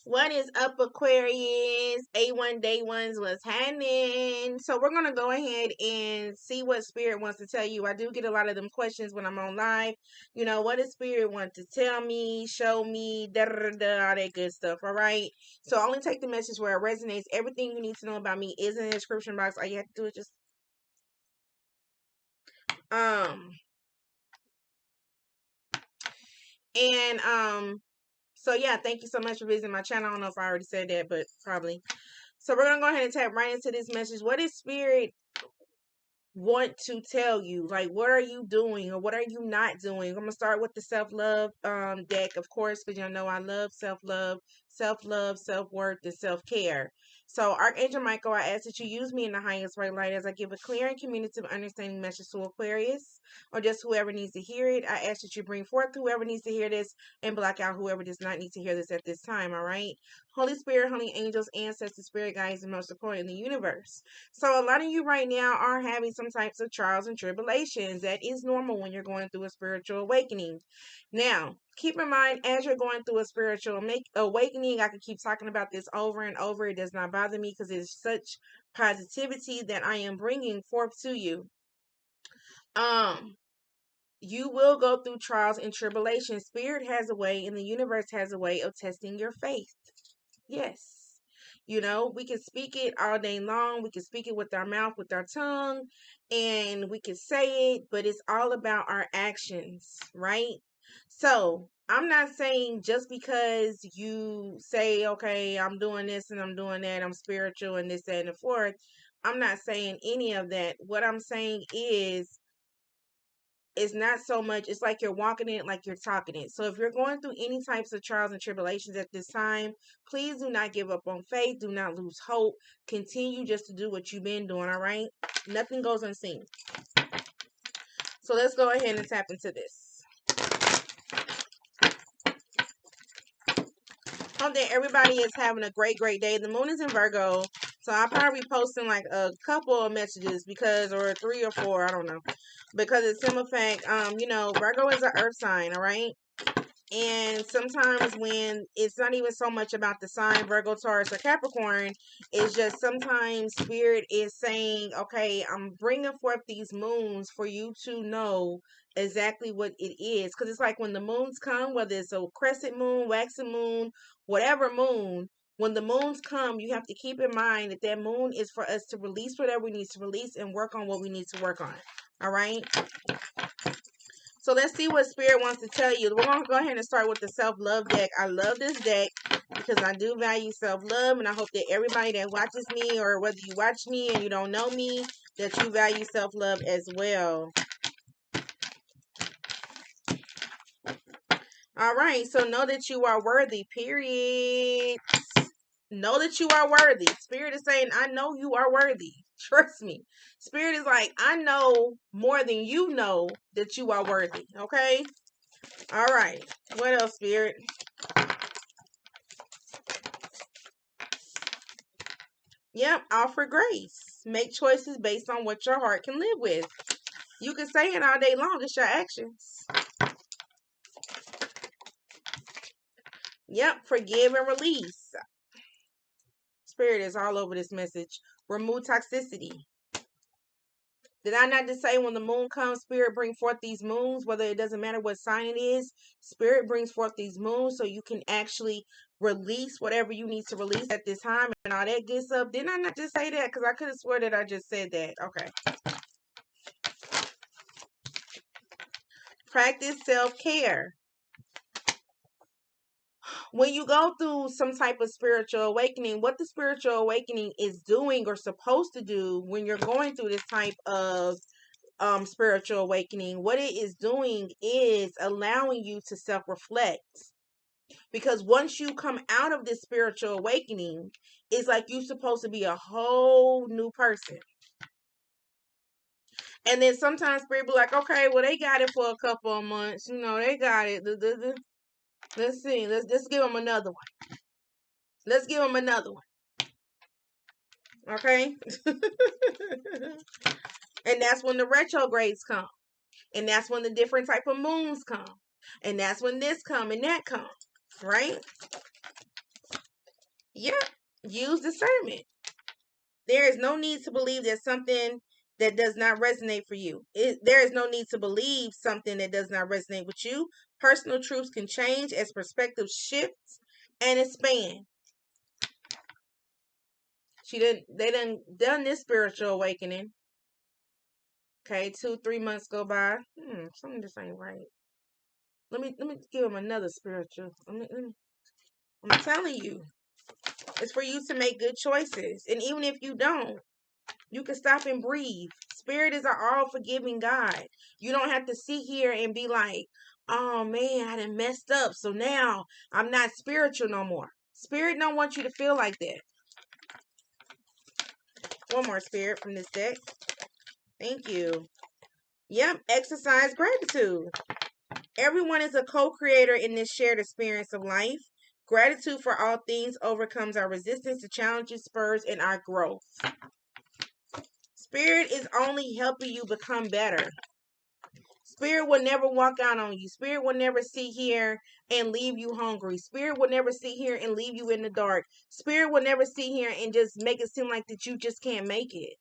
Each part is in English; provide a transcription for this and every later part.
What is up, Aquarius? A1 day ones, what's happening? So we're gonna go ahead and see what Spirit wants to tell you. I do get a lot of them questions when I'm on live. You know, what does Spirit want to tell me, show me, da da da, all that good stuff. All right. So only take the message where it resonates. Everything you need to know about me is in the description box. All you have to do is just um and so yeah, thank you so much for visiting my channel. I don't know if I already said that, but probably. So we're gonna go ahead and tap right into this message. What is Spirit want to tell you? Like, what are you doing or what are you not doing? I'm gonna start with the self-love deck, of course, because y'all know I love self-love, self-worth, and self-care. So Archangel Michael, I ask that you use me in the highest right light as I give a clear and communicative understanding message to Aquarius, or just whoever needs to hear it. I ask that you bring forth whoever needs to hear this and block out whoever does not need to hear this at this time. All right. Holy Spirit, holy angels, ancestors, spirit guides, and most important in the universe. So a lot of you right now are having some types of trials and tribulations. That is normal when you're going through a spiritual awakening. Now, keep in mind, as you're going through a spiritual awakening, I can keep talking about this over and over. It does not bother me because it's such positivity that I am bringing forth to you. You will go through trials and tribulations. Spirit has a way, and the universe has a way of testing your faith. Yes. You know, we can speak it all day long. We can speak it with our mouth, with our tongue, and we can say it, but it's all about our actions, right? So I'm not saying just because you say, okay, I'm doing this and I'm doing that, I'm spiritual and this, that, and the fourth. I'm not saying any of that. What I'm saying is, it's not so much, it's like you're walking it like you're talking it. So if you're going through any types of trials and tribulations at this time, please do not give up on faith. Do not lose hope. Continue just to do what you've been doing, all right? Nothing goes unseen. So let's go ahead and tap into this. Hope that everybody is having a great day. The moon is in Virgo, so I'll probably be posting like a couple of messages or 3 or 4, I don't know. Because it's simple fact, you know, Virgo is an earth sign, all right? And sometimes when it's not even so much about the sign, Virgo, Taurus, or Capricorn, it's just sometimes Spirit is saying, okay, I'm bringing forth these moons for you to know exactly what it is. Because it's like when the moons come, whether it's a crescent moon, waxing moon, whatever moon, when the moons come, you have to keep in mind that that moon is for us to release whatever we need to release and work on what we need to work on. All right? So let's see what Spirit wants to tell you. We're going to go ahead and start with the self-love deck. I love this deck because I do value self-love, and I hope that everybody that watches me, or whether you watch me and you don't know me, that you value self-love as well. All right, so know that you are worthy, period. Know that you are worthy. Spirit is saying, I know you are worthy. Trust me. Spirit is like, I know more than you know that you are worthy. Okay? All right. What else, Spirit? Yep, offer grace. Make choices based on what your heart can live with. You can say it all day long. It's your actions. Yep, forgive and release. Spirit is all over this message. Remove toxicity. Did I not just say when the moon comes, Spirit bring forth these moons, whether it doesn't matter what sign it is, Spirit brings forth these moons so you can actually release whatever you need to release at this time and all that good stuff. Didn't I not just say that? Because I could have swore that I just said that. Okay. Practice self-care. When you go through some type of spiritual awakening, what the spiritual awakening is doing or supposed to do when you're going through this type of spiritual awakening, what it is doing is allowing you to self-reflect. Because once you come out of this spiritual awakening, it's like you're supposed to be a whole new person. And then sometimes people be like, okay, well, they got it for a couple of months. You know, they got it. Let's see. Let's give them another one. Let's give them another one. Okay? And that's when the retrogrades come. And that's when the different type of moons come. And that's when this come and that come. Right? Yeah, use discernment. There is no need to believe that something that does not resonate for you. There is no need to believe something that does not resonate with you. Personal truths can change as perspective shifts and expand. They done this spiritual awakening. Okay, 2-3 months go by. Something just ain't right. Let me give him another spiritual. I'm telling you, it's for you to make good choices. And even if you don't, you can stop and breathe. Spirit is an all-forgiving God. You don't have to sit here and be like, oh man, I done messed up, so now I'm not spiritual no more. Spirit don't want you to feel like that. One more spirit from this deck. Thank you. Yep, exercise gratitude. Everyone is a co-creator in this shared experience of life. Gratitude for all things overcomes our resistance to challenges, spurs, and our growth. Spirit is only helping you become better. Spirit will never walk out on you. Spirit will never sit here and leave you hungry. Spirit will never sit here and leave you in the dark. Spirit will never sit here and just make it seem like that you just can't make it.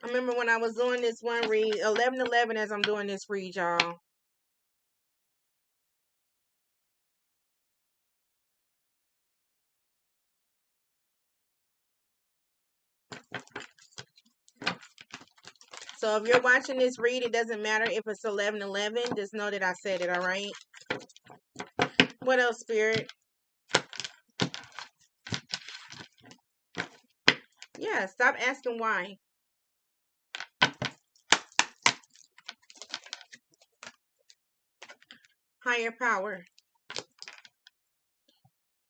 I remember when I was doing this one read, 11:11 as I'm doing this read, y'all. So if you're watching this read, it doesn't matter if it's 11:11. Just know that I said it, all right? What else, Spirit? Yeah, stop asking why. Higher power.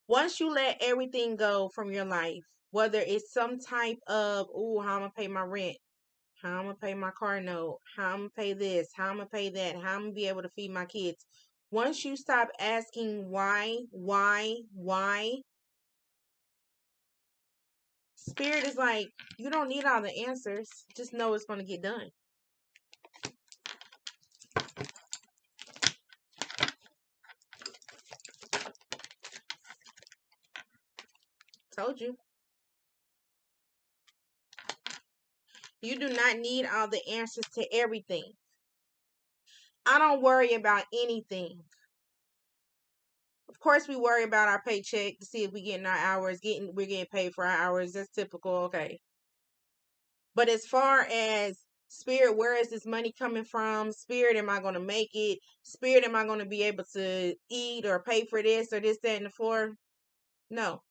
Once you let everything go from your life, whether it's some type of, how I'm going to pay my rent, how I'm going to pay my car note, how I'm going to pay this, how I'm going to pay that, how I'm going to be able to feed my kids. Once you stop asking why, Spirit is like, you don't need all the answers. Just know it's going to get done. Told you. You do not need all the answers to everything. I don't worry about anything. Of course, we worry about our paycheck to see if we're getting our hours, we're getting paid for our hours. That's typical, okay. But as far as Spirit, where is this money coming from? Spirit, am I going to make it? Spirit, am I going to be able to eat or pay for this or this, that, and the floor? No.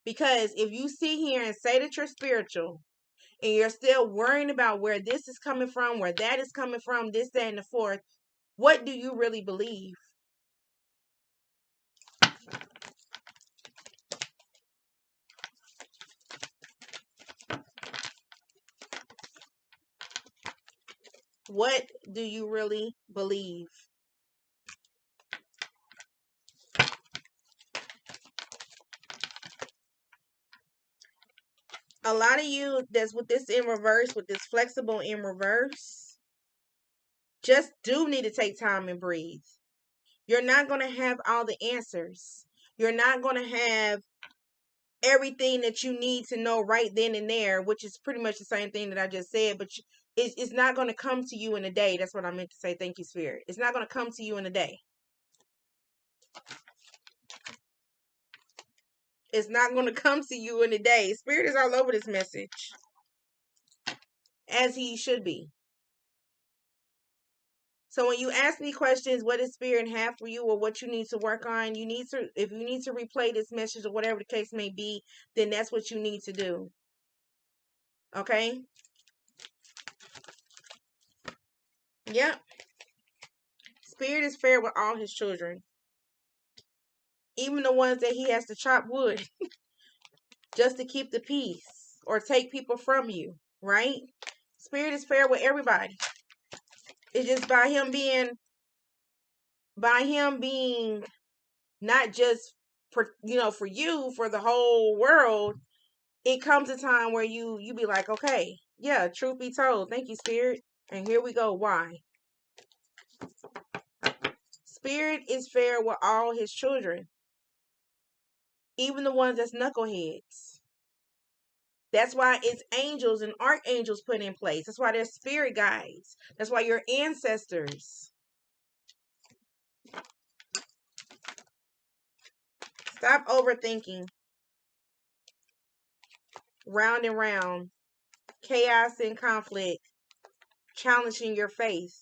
Because if you sit here and say that you're spiritual and you're still worrying about where this is coming from, where that is coming from, this, that, and the fourth, what do you really believe? What do you really believe? A lot of you that's with this in reverse, with this flexible in reverse, just do need to take time and breathe. You're not going to have all the answers. You're not going to have everything that you need to know right then and there, which is pretty much the same thing that I just said, but it's not going to come to you in a day. That's what I meant to say. Thank you, Spirit. It's not going to come to you in a day. It's not going to come to you in a day. Spirit is all over this message, as he should be. So when you ask me questions, what does Spirit have for you or what you need to work on, if you need to replay this message or whatever the case may be, then that's what you need to do. Okay? Yep. Spirit is fair with all his children. Even the ones that he has to chop wood just to keep the peace or take people from you, right? Spirit is fair with everybody. It's just by him being not just for you, for the whole world. it comes a time where you be like, okay, yeah, truth be told, thank you, Spirit. And here we go. Why? Spirit is fair with all his children, even the ones that's knuckleheads. That's why it's angels and archangels put in place. That's why there's spirit guides. That's why your ancestors. Stop overthinking. Round and round. Chaos and conflict. Challenging your faith.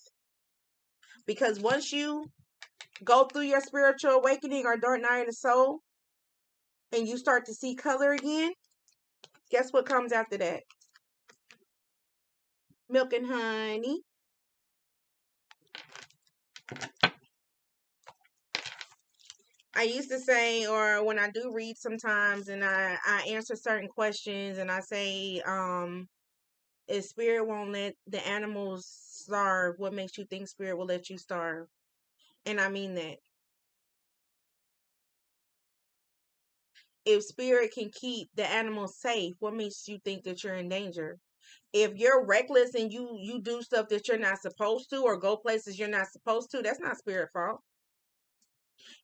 Because once you go through your spiritual awakening or dark night of the soul, and you start to see color again, guess what comes after that? Milk and honey. I used to say, or when I do read sometimes and I answer certain questions and I say, if spirit won't let the animals starve, what makes you think spirit will let you starve? And I mean that. If spirit can keep the animals safe, what makes you think that you're in danger? If you're reckless and you do stuff that you're not supposed to or go places you're not supposed to, that's not spirit fault.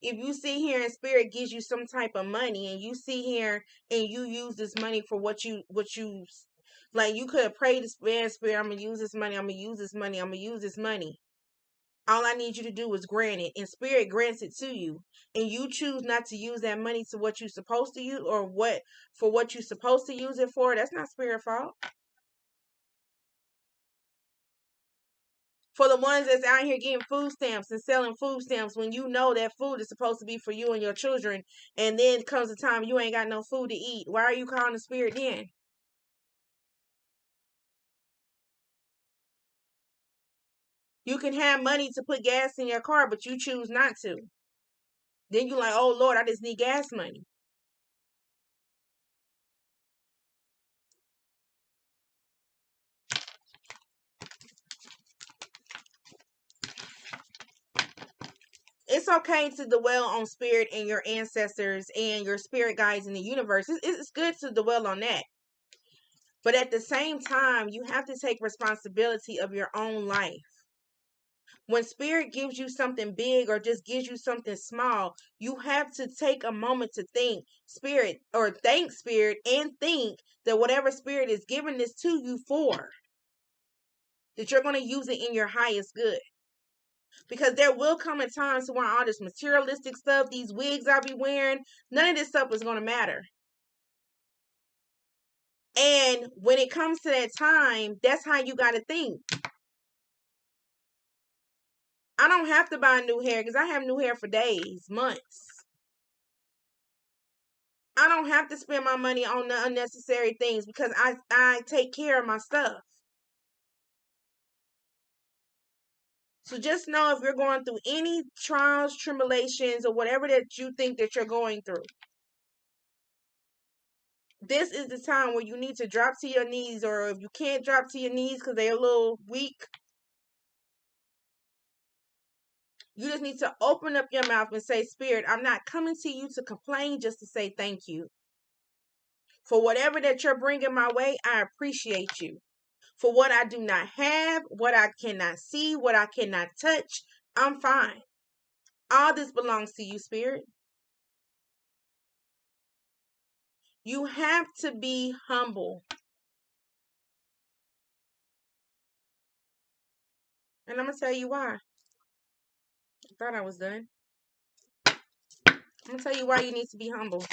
If you sit here and spirit gives you some type of money and you sit here and you use this money for what you like, you could have prayed to spirit, I'm gonna use this money, I'm gonna use this money, I'm gonna use this money. All I need you to do is grant it, and spirit grants it to you, and you choose not to use that money to what you're supposed to use or what you're supposed to use it for. That's not spirit fault. For the ones that's out here getting food stamps and selling food stamps when you know that food is supposed to be for you and your children, and then comes a time you ain't got no food to eat, why are you calling the spirit then? You can have money to put gas in your car, but you choose not to. Then you like, oh Lord, I just need gas money. It's okay to dwell on spirit and your ancestors and your spirit guides in the universe. It's good to dwell on that. But at the same time, you have to take responsibility of your own life. When spirit gives you something big or just gives you something small, you have to take a moment to think spirit or thank spirit and think that whatever spirit is giving this to you for, that you're going to use it in your highest good. Because there will come a time to where all this materialistic stuff, these wigs I'll be wearing, none of this stuff is going to matter. And when it comes to that time, that's how you got to think. I don't have to buy new hair because I have new hair for days, months. I don't have to spend my money on the unnecessary things because I take care of my stuff. So just know if you're going through any trials, tribulations, or whatever that you think that you're going through, this is the time where you need to drop to your knees, or if you can't drop to your knees because they're a little weak, you just need to open up your mouth and say, Spirit, I'm not coming to you to complain, just to say thank you. For whatever that you're bringing my way, I appreciate you. For what I do not have, what I cannot see, what I cannot touch, I'm fine. All this belongs to you, Spirit. You have to be humble. And I'm going to tell you why. I thought I was done. I'm going to tell you why you need to be humble.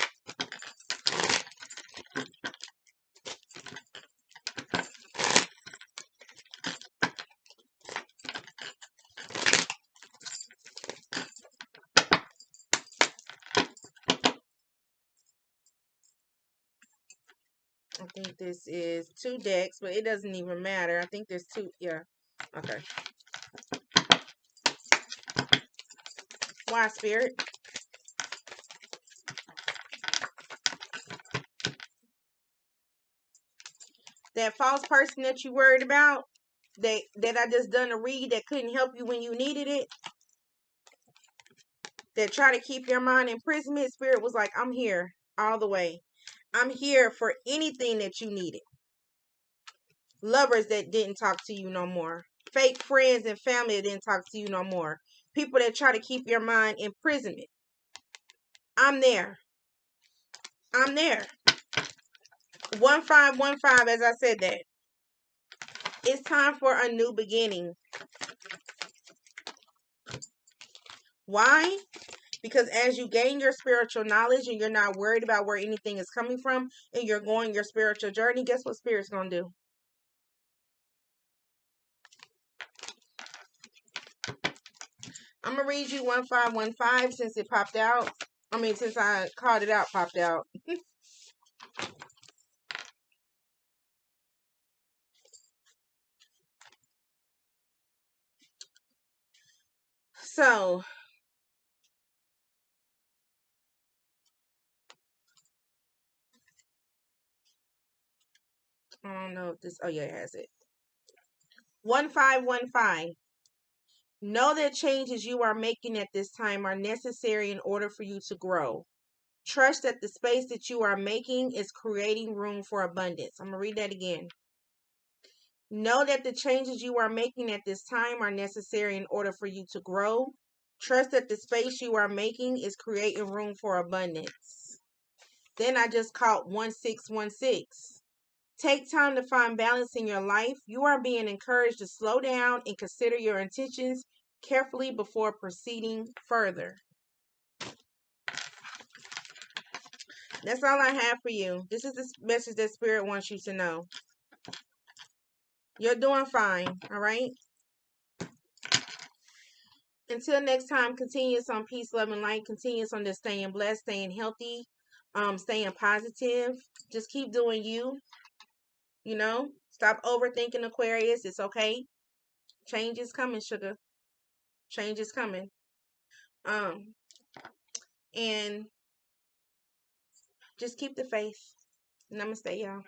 I think this is 2 decks, but it doesn't even matter. I think there's 2. Yeah. Okay. Why, Spirit? That false person that you worried about, that I just done a read that couldn't help you when you needed it, that try to keep your mind in imprisonment, Spirit was like, I'm here. all the way. I'm here for anything that you needed. Lovers that didn't talk to you no more. Fake friends and family that didn't talk to you no more. People that try to keep your mind in imprisonment. I'm there. I'm there. 1515, as I said that. It's time for a new beginning. Why? Because as you gain your spiritual knowledge and you're not worried about where anything is coming from and you're going your spiritual journey, guess what Spirit's going to do? I'm going to read you 1515 since it popped out. I mean, since I called it out, popped out. So, I don't know if this, oh yeah, it has it. 1515. Know that changes you are making at this time are necessary in order for you to grow. Trust that the space that you are making is creating room for abundance. I'm going to read that again. Know that the changes you are making at this time are necessary in order for you to grow. Trust that the space you are making is creating room for abundance. Then I just caught 1616. Take time to find balance in your life. You are being encouraged to slow down and consider your intentions carefully before proceeding further. That's all I have for you. This is the message that Spirit wants you to know. You're doing fine, all right? Until next time, continuous on peace, love, and light. Continuous on just staying blessed, staying healthy, staying positive. Just keep doing you. You know, stop overthinking, Aquarius. It's okay. Change is coming, sugar. Change is coming. And just keep the faith. Namaste, y'all.